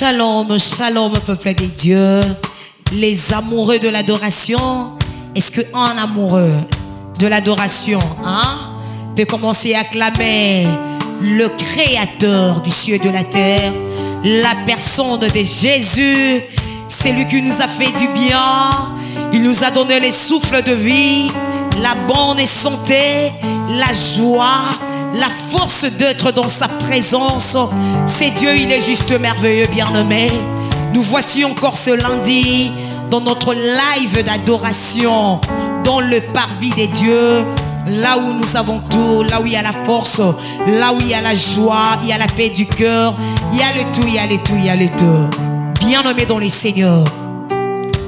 Shalom, shalom, peuple des dieux, les amoureux de l'adoration. Est-ce qu'un amoureux de l'adoration peut commencer à acclamer le Créateur du ciel et de la terre, la personne de Jésus? C'est lui qui nous a fait du bien. Il nous a donné les souffles de vie, la bonne santé, la joie, la force d'être dans sa présence. C'est Dieu, il est juste merveilleux, bien-aimé. Nous voici encore ce lundi dans notre live d'adoration, dans le parvis des dieux, là où nous avons tout, là où il y a la force, là où il y a la joie, il y a la paix du cœur, il y a le tout, il y a le tout, il y a le tout. Bien-aimé dans les seigneurs,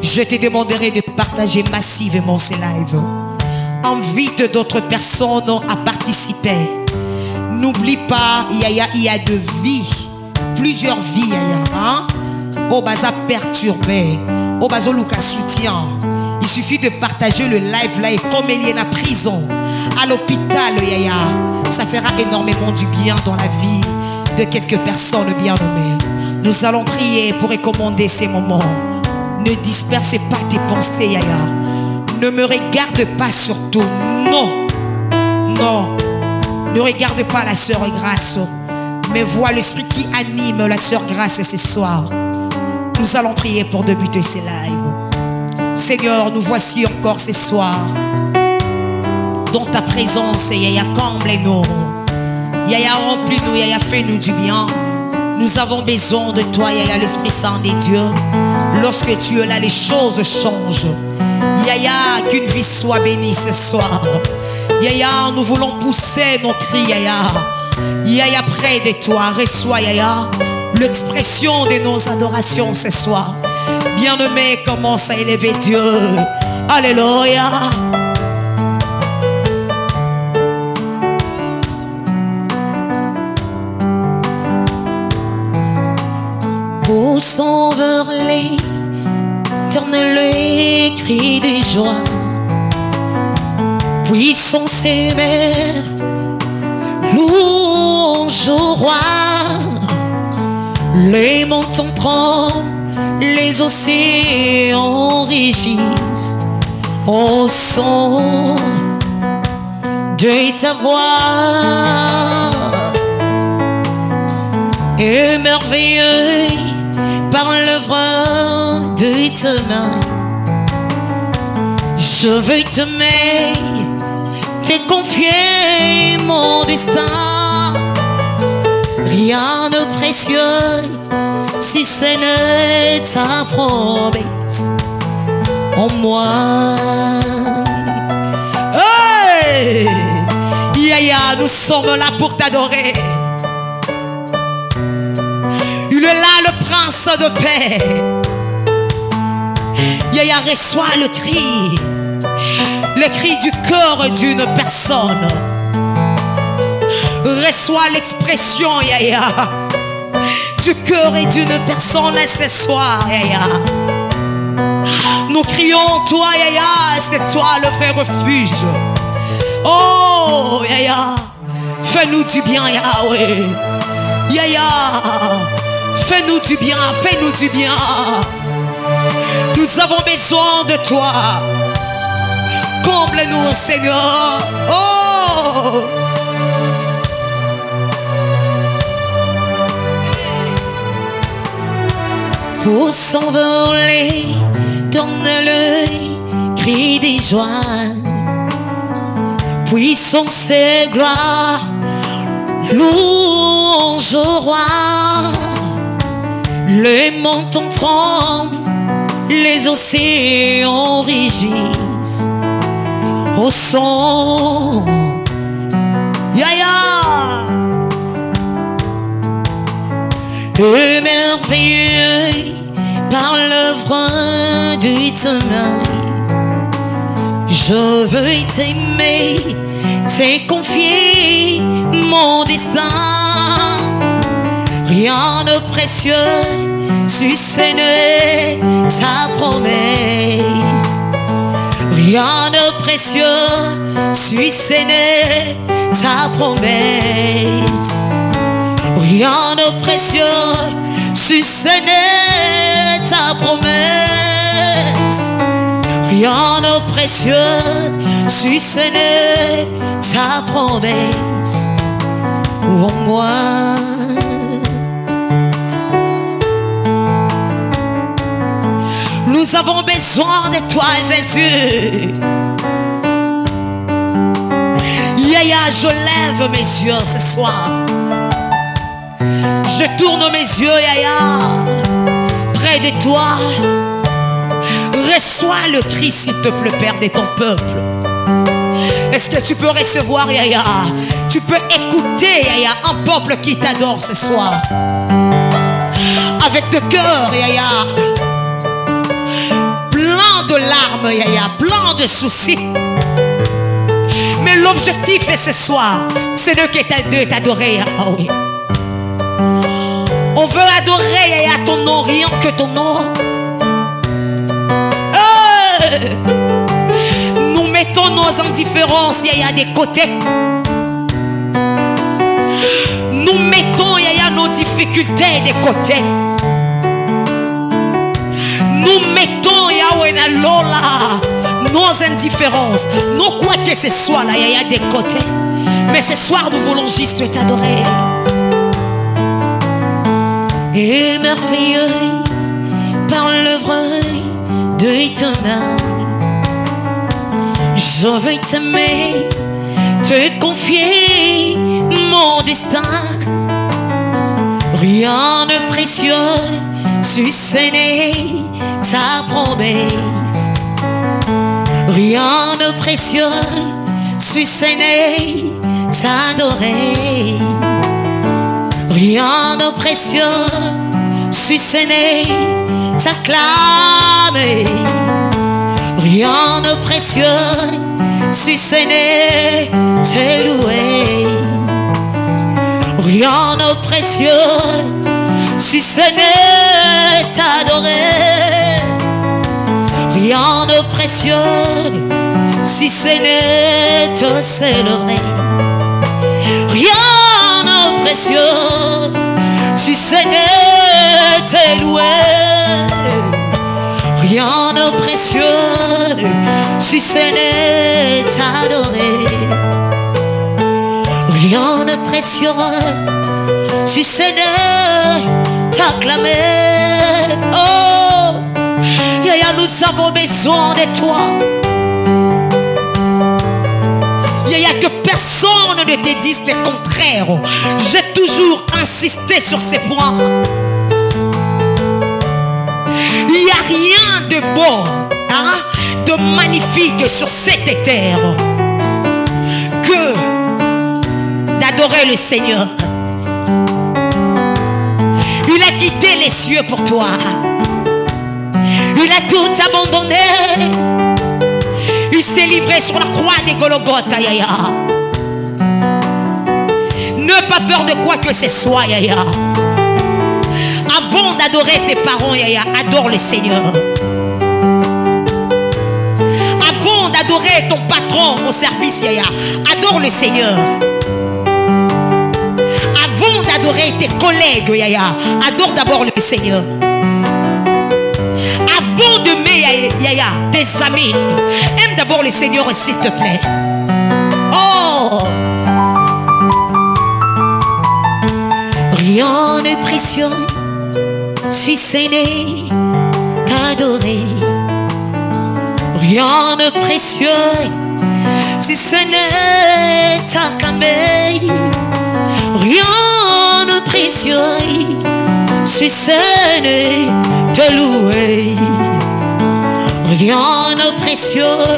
je te demanderai de partager massivement ces lives. Invite d'autres personnes à participer. N'oublie pas, il y a de vie, plusieurs vies. Au basa perturbé, au basa Lucas soutien. Il suffit de partager le live là, et comme il y a en prison, à l'hôpital, ça fera énormément du bien dans la vie de quelques personnes bien-aimées. Nous allons prier pour recommander ces moments. Ne disperse pas tes pensées, Ne me regarde pas surtout. Non. Non. Ne regarde pas la sœur Grâce, mais vois l'esprit qui anime la sœur Grâce ce soir. Nous allons prier pour débuter ces lives. Seigneur, nous voici encore ce soir. Dans ta présence, comble-nous. Remplis-nous, fais-nous du bien. Nous avons besoin de toi, l'Esprit Saint des dieux. Lorsque tu es là, les choses changent. Qu'une vie soit bénie ce soir. Nous voulons pousser nos cris, près de toi. Reçois, l'expression de nos adorations ce soir. Bien-aimé, commence à élever Dieu. Alléluia. Poussons vers l'éternel cri de joie. Puissons s'aimer, louange au roi. Les montagnes tremblent, les océans rugissent au son de ta voix. Émerveillé par l'œuvre de ta main, je veux t'aimer, te confier mon destin. Rien de précieux si ce n'est ta promesse en moi. Hey! Nous sommes là pour t'adorer. Il est là le prince de paix. Reçois le cri du cœur d'une personne. Reçois l'expression du cœur et d'une personne ce soir. Nous crions toi, c'est toi le vrai refuge. Oh, fais-nous du bien, Yahweh. Fais-nous du bien, fais-nous du bien. Nous avons besoin de toi. Comble-nous, Seigneur. Oh! Pour s'envoler, donne-le cri des joies. Puissance et gloire, louange au roi. Les montagnes tremblent, les océans rugissent au son. Émerveillé par l'œuvre de ta main, je veux t'aimer, te confier mon destin. Rien de précieux si ce n'est ta promesse. Rien de précieux si ce n'est ta promesse. Rien de précieux si ce n'est ta promesse. Rien de précieux, si ce n'est ta promesse. Oh moi, nous avons besoin de toi, Jésus. Yaya, je lève mes yeux ce soir. Je tourne mes yeux, Yaya, près de toi. Reçois le cri, s'il te plaît, Père, de ton peuple. Est-ce que tu peux recevoir, Yaya? Tu peux écouter, Yaya, un peuple qui t'adore ce soir. Avec de cœur, Yaya. Plein de larmes, Yaya, plein de soucis. Mais l'objectif est ce soir, c'est de t'adorer, ah oui. On veut adorer, Yaya, ton nom, rien que ton nom. Nous mettons nos indifférences, Yaya, des côtés. Nous mettons, Yaya, nos difficultés des côtés. Nous mettons, Yahweh, Lola, nos indifférences, nos quoi que ce soit là, Yaya, des côtés. Mais ce soir, nous voulons juste t'adorer. Émerveillé par l'œuvre de ta main, je veux t'aimer, te confier mon destin. Rien de précieux, si ce n'est ta promesse. Rien de précieux, si ce n'est t'adorer. Rien de précieux, si ce n'est t'acclamer. Rien de précieux, si ce n'est te louer. Rien de précieux, si ce n'est t'adorer. Rien de précieux, si ce n'est te célébrer. Rien de précieux, si ce n'est te louer. Rien de précieux, si ce n'est t'adorer. Rien de précieux, si ce n'est t'acclamer. Oh, Yaya, nous avons besoin de toi. Yaya, que personne ne te dise le contraire. J'ai toujours insisté sur ces points. Il n'y a rien de beau, hein, de magnifique sur cette terre que d'adorer le Seigneur. Il a quitté les cieux pour toi. Il a tout abandonné. Il s'est livré sur la croix des Golgotha, Yaya. N'aie pas peur de quoi que ce soit, Yaya. Avant d'adorer tes parents, Yaya, adore le Seigneur. Avant d'adorer ton patron au service, Yaya, adore le Seigneur. Avant d'adorer tes collègues, Yaya, adore d'abord le Seigneur. Avant d'aimer, Yaya, tes amis, aime d'abord le Seigneur, s'il te plaît. Oh! Rien n'est précieux, si ce n'est t'adorer. Rien de précieux, si ce n'est t'acclamer. Rien de précieux, si ce n'est te louer. Rien de précieux,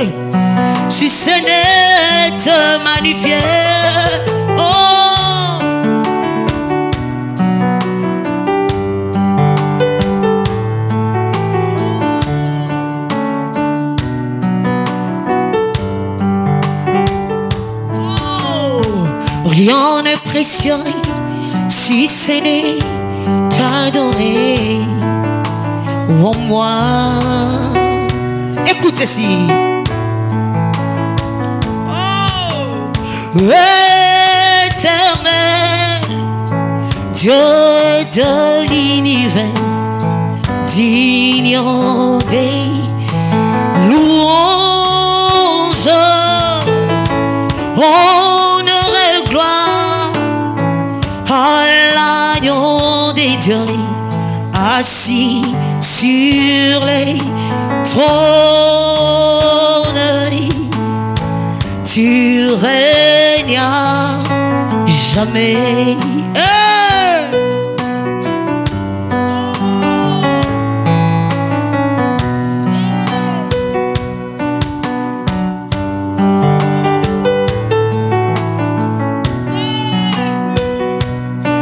si ce n'est te magnifier. Oh! Rien de précieux, si ce n'est t'adorer. Oh moi, écoute ceci. Oh, éternel, Dieu de l'univers, digne des louanges, honneur et gloire à l'agneau des dieux, assis sur les trônes. Tu règnes à jamais.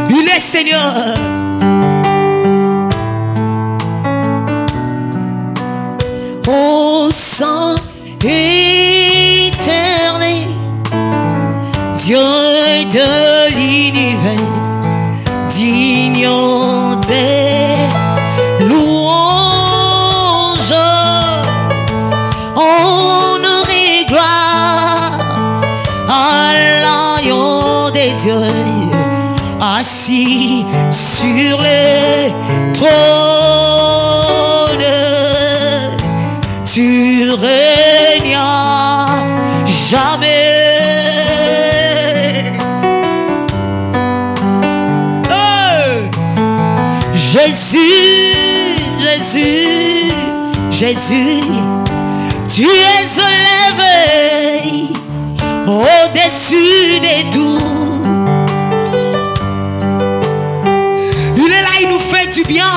Il est Seigneur. Ô Saint éternel, Dieu de l'univers, digne des louanges, honneur et gloire à l'agneau des dieux, assis sur les trônes. Tu règnes à jamais. Jésus, Jésus, Jésus, tu es élevé au-dessus des tout. Il est là, il nous fait du bien.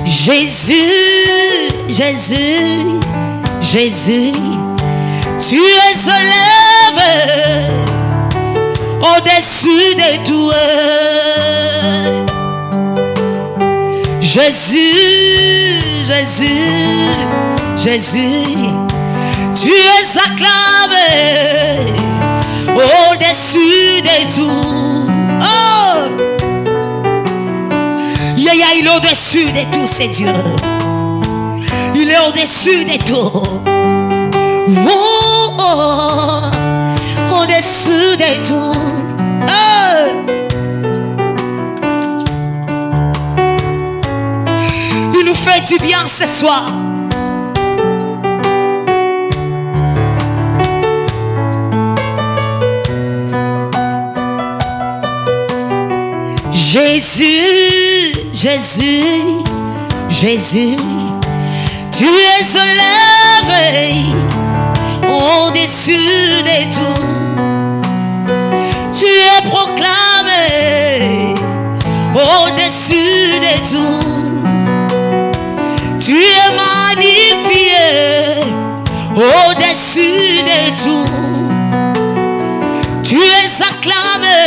Jésus, Jésus, Jésus, tu es élevé au-dessus des tout. Jésus, Jésus, Jésus, tu es acclamé au-dessus des tout. Oh! Il est au-dessus de tout, c'est Dieu. Il est au-dessus de tout. Oh, oh, au-dessus de tout. Oh. Il nous fait du bien ce soir. Jésus, Jésus, Jésus, tu es élevé au-dessus de tout. Tu es proclamé au-dessus de tout. Tu es magnifié au-dessus de tout. Tu es acclamé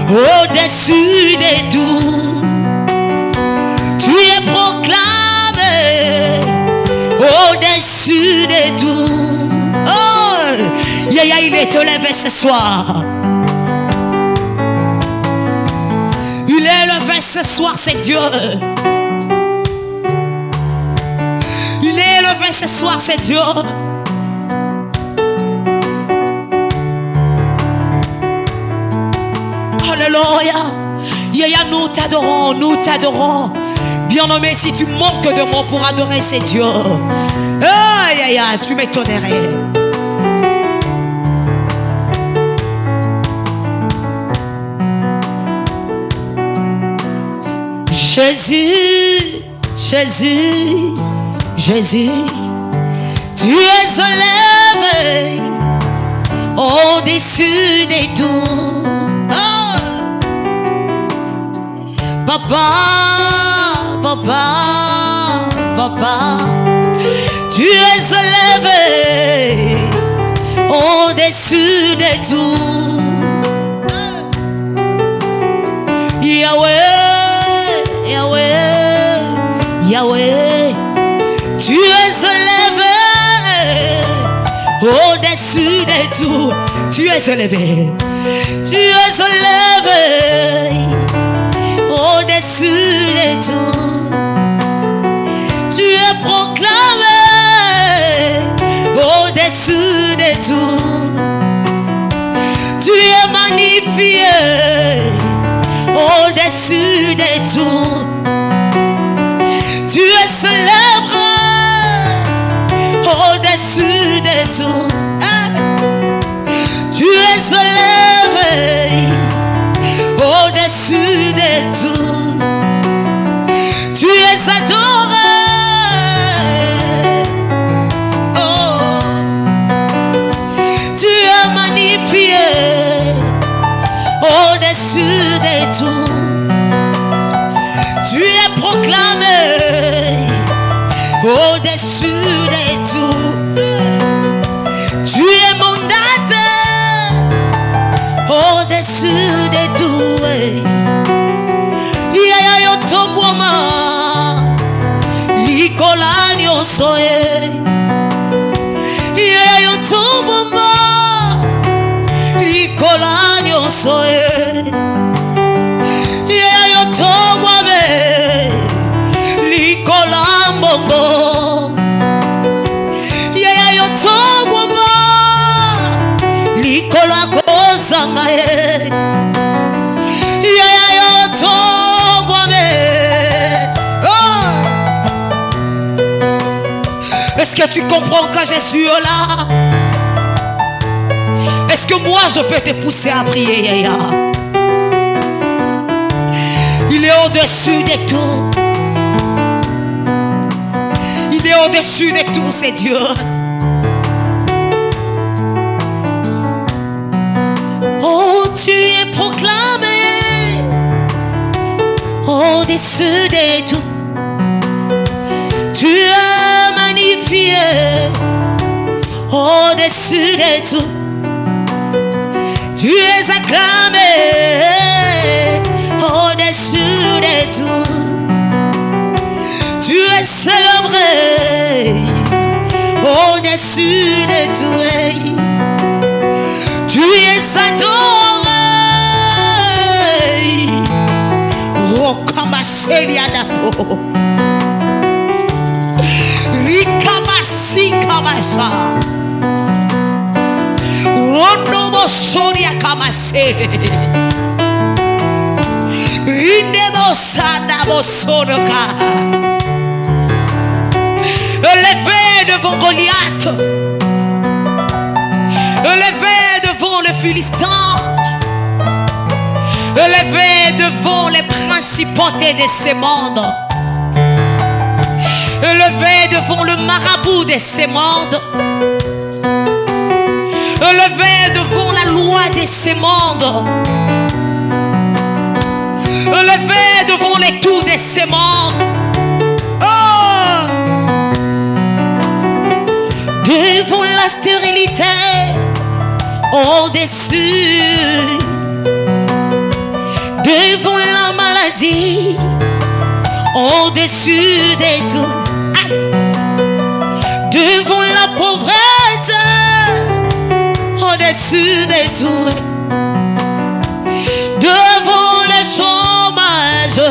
au-dessus de tout. Tu es proclamé au-dessus de tout. Oh, Yaya, il est élevé ce soir. Il est élevé ce soir, c'est Dieu. Il est élevé ce soir, c'est Dieu. Alléluia. Yaya, nous t'adorons, nous t'adorons. Bien-aimé, si tu manques de mots pour adorer ces dieux, oh, Yaya, tu m'étonnerais. Jésus, Jésus, Jésus, tu es élevé au-dessus de tout. Papa, papa, papa, tu es élevé au-dessus de tout. Yahweh, Yahweh, Yahweh, tu es élevé au-dessus de tout. Tu es élevé, tu es élevé au-dessus de tout. Tu es proclamé au-dessus de tout. Tu es magnifié au-dessus de tout. Tu es célèbre au-dessus de tout. Tu es célèbre au-dessus de tout. Tu es adoré. Oh. Tu es magnifié au-dessus de tout. Tu es proclamé au-dessus de tout. Tu es mandaté au-dessus de tout. Yaya yo tomboma likola nyosoye. Yaya yo tomboma likola nyosoye. Yaya yo tomboma likola mbongo. Yaya yo tomboma likola kozanga ye. Yaya yo tomboma. Oh. Est-ce que tu comprends que je suis là? Est-ce que moi je peux te pousser à prier, Yaya? Il est au-dessus de tout. Il est au-dessus de tout, c'est Dieu. Oh, tu es proclamé au-dessus de tout. Tu es magnifié au-dessus de tout. Tu es acclamé au-dessus de tout. Tu es célébré au-dessus de tout. Tu es adoré. Oh, Kamaseliadapo. Rikamasi Kamasa. Ronomo Soria Kamase. Rindemo Sadamo Sonoka. Élevé devant Goliath, élevé devant le Philistin, élevé devant les principautés de ce monde, élevé devant le marabout de ce monde, élevé devant la loi de ce monde, élevé devant les tours de ce monde. Devant la stérilité, au-dessus. Devant la maladie, au-dessus de tout. Aïe. Devant la pauvreté, au-dessus de tout. Devant le chômage,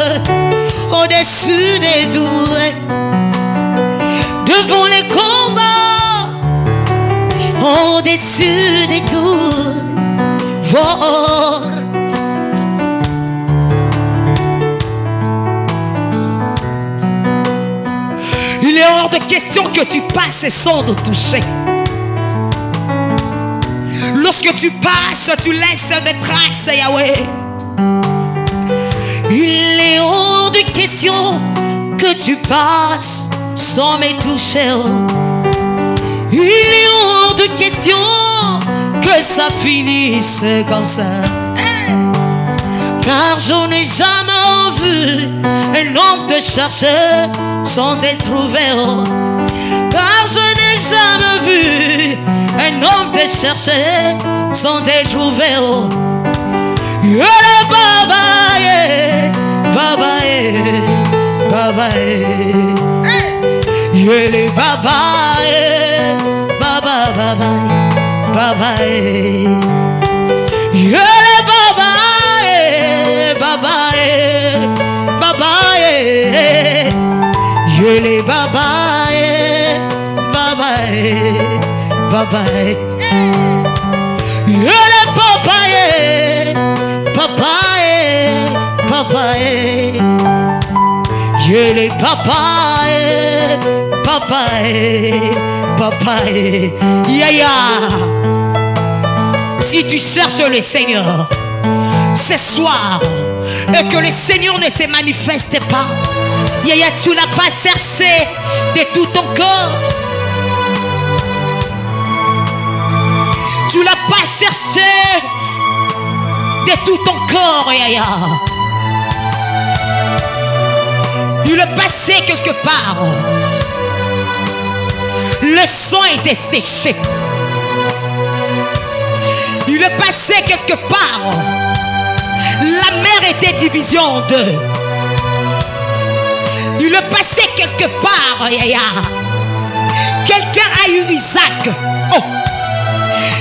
au-dessus de tout. Devant les combats, au-dessus de tout. Oh. Il est hors de question que tu passes sans te toucher. Lorsque tu passes, tu laisses des traces, Yahweh. Il est hors de question que tu passes sans me toucher. Il est hors de question que ça finisse comme ça. Car je n'ai jamais vu un homme te chercher sans te trouver. Car je n'ai jamais vu un homme te chercher sans te trouver. Yele baba ye, baba ye, baba ye. Yele baba ye, baba baba, baba ye. Yele baba ye, baba ye. Yele baba baba baba Yele papa papa papa Yele papa papa papa Yaya. Si tu cherches le Seigneur ce soir et que le Seigneur ne se manifeste pas, Yaya, tu n'as pas cherché de tout ton corps. Tu n'as pas cherché de tout ton corps, Yaya. Il est passé quelque part. Le sang était séché. Il est passé quelque part. La mer était divisée en deux. Il est passé quelque part, Yaya. Quelqu'un a eu Isaac. Oh.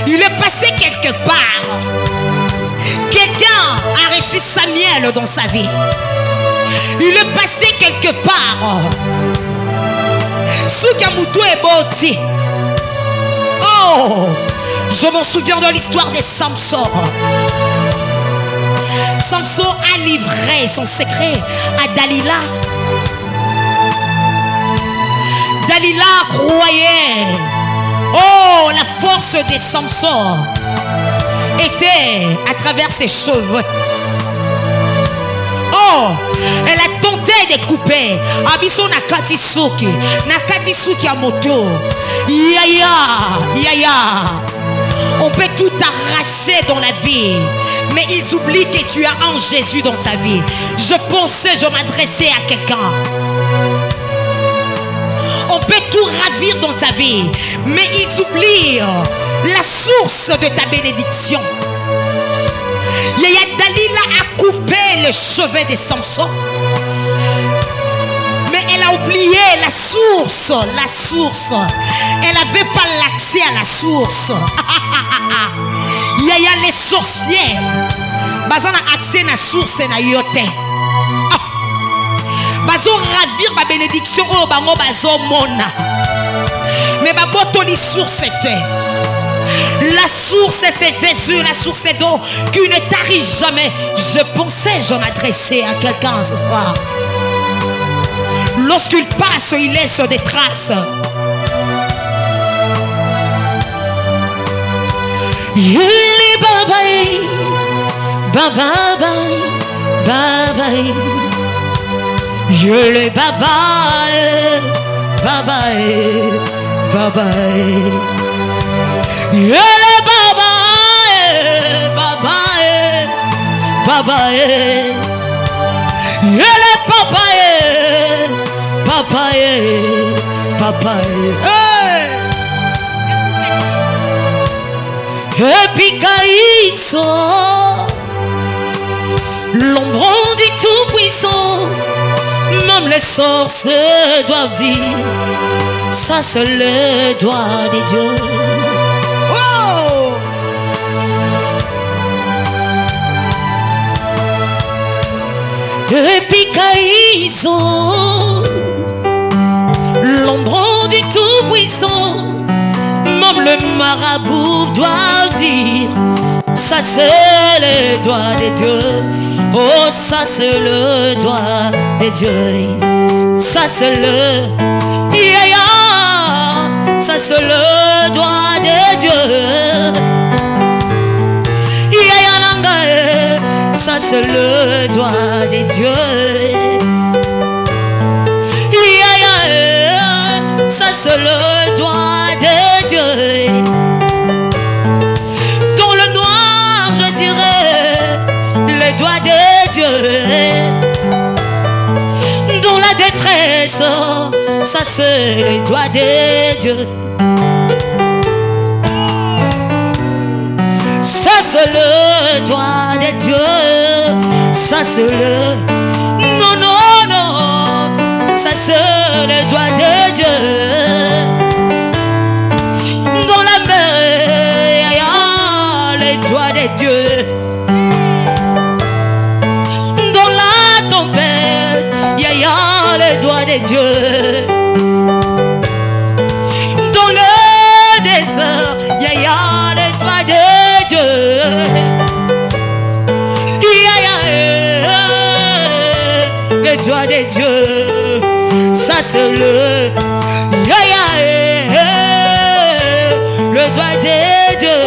Il est passé quelque part. Quelqu'un a reçu Samuel dans sa vie. Il est passé quelque part. Soukamuto est boti. Oh, je m'en souviens de l'histoire de Samson. Samson a livré son secret à Dalila. Dalila croyait, oh, la force de Samson était à travers ses cheveux. Oh, elle a tenté de couper. Abiso nakatisuki, nakatisuki à moto. Yaya, yaya. On peut tout arracher dans la vie, mais ils oublient que tu as un Jésus dans ta vie. Je pensais, je m'adressais à quelqu'un. On peut tout ravir dans ta vie, mais ils oublient la source de ta bénédiction. Yaya Dalila a coupé les cheveux de Samson, mais elle a oublié la source. La source. Elle n'avait pas l'accès à la source. Yaya les sorciers, bazana accès à la source na yote. Bazo ravir ma bénédiction oh bango bazo mona. Mais ma botoli source était. La source c'est Jésus, la source d'eau qui ne tarit jamais. Je pensais, je m'adressais à quelqu'un ce soir. Lorsqu'il passe, il laisse des traces. Yili babaï, babaï, babaï. Yili babaï, babaï, babaï. Yili babaï, babaï, babaï. Yili babaï, babaï, babaï. Et puis Caïso, l'ombre du Tout-Puissant, même les sorciers doivent dire, ça c'est le doigt de Dieu. Oh! Et puis Caïso, l'ombre du Tout-Puissant, même le marabout doit dire, ça c'est le doigt de Dieu. Oh, ça c'est le doigt de Dieu. Ça c'est le yeah, ça c'est le doigt de Dieu. Yeah, nanga, ça c'est le doigt de Dieu. Yeah, ça c'est le doigt de Dieu. Dans le noir, je dirais les doigts de Dieu. Dans la détresse, ça c'est les doigts de Dieu. Ça c'est le doigt de Dieu. Ça c'est le... Non, non, non. Ça c'est le doigt de Dieu. Dans la mer, il y a les doigts de Dieu. Dans la tempête, il y a les doigts de Dieu. doigt de Dieu. Ça c'est le le doigt de Dieu.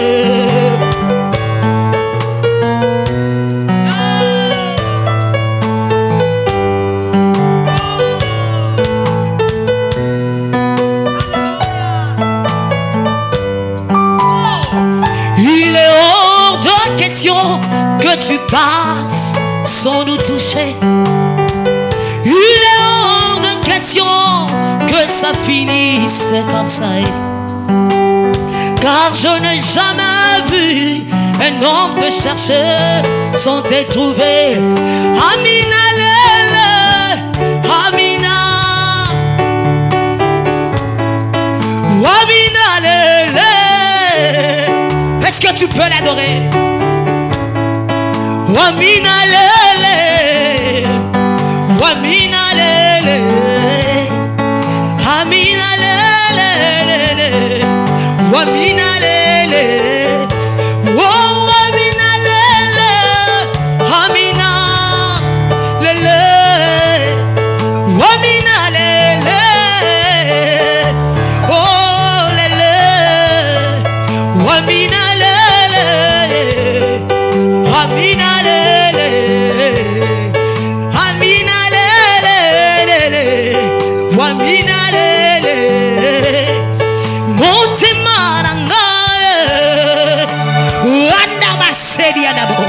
Il est hors de question que tu passes sans nous toucher. Il est hors de question que ça finisse comme ça. Car je n'ai jamais vu un homme te chercher sans te trouver. Amina lele, Amina, Amina lele. Est-ce que tu peux l'adorer? Amina lele, Amina lele, Amina lele, Amina lele, oh Amina lele, Amina lele, Amina lele, oh lele, Amina lele, Amina lele, Amina lele, Amina lele, Motima nangae, Wanda basedi adabo,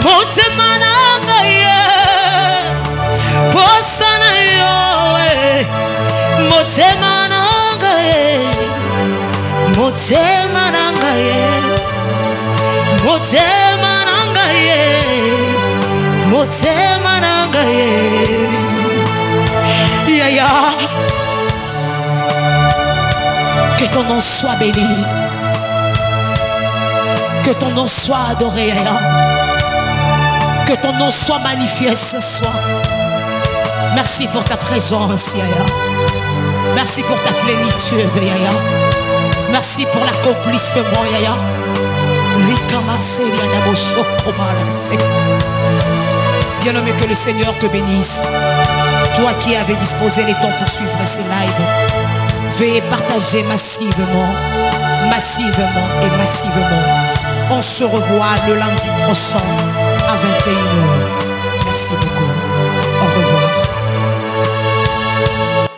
Motima nangae, Bosana yo, Motima nangae, Motima nangae, Motima nangae, Motima nangae. Yaya, que ton nom soit béni, que ton nom soit adoré, Yaya, que ton nom soit magnifié ce soir. Merci pour ta présence, Yaya. Merci pour ta plénitude, Yaya. Merci pour l'accomplissement, Yaya. Bien-aimé, que le Seigneur te bénisse. Toi qui avais disposé les temps pour suivre ces lives, veuillez partager massivement, massivement et massivement. On se revoit le lundi prochain à 21h. Merci beaucoup.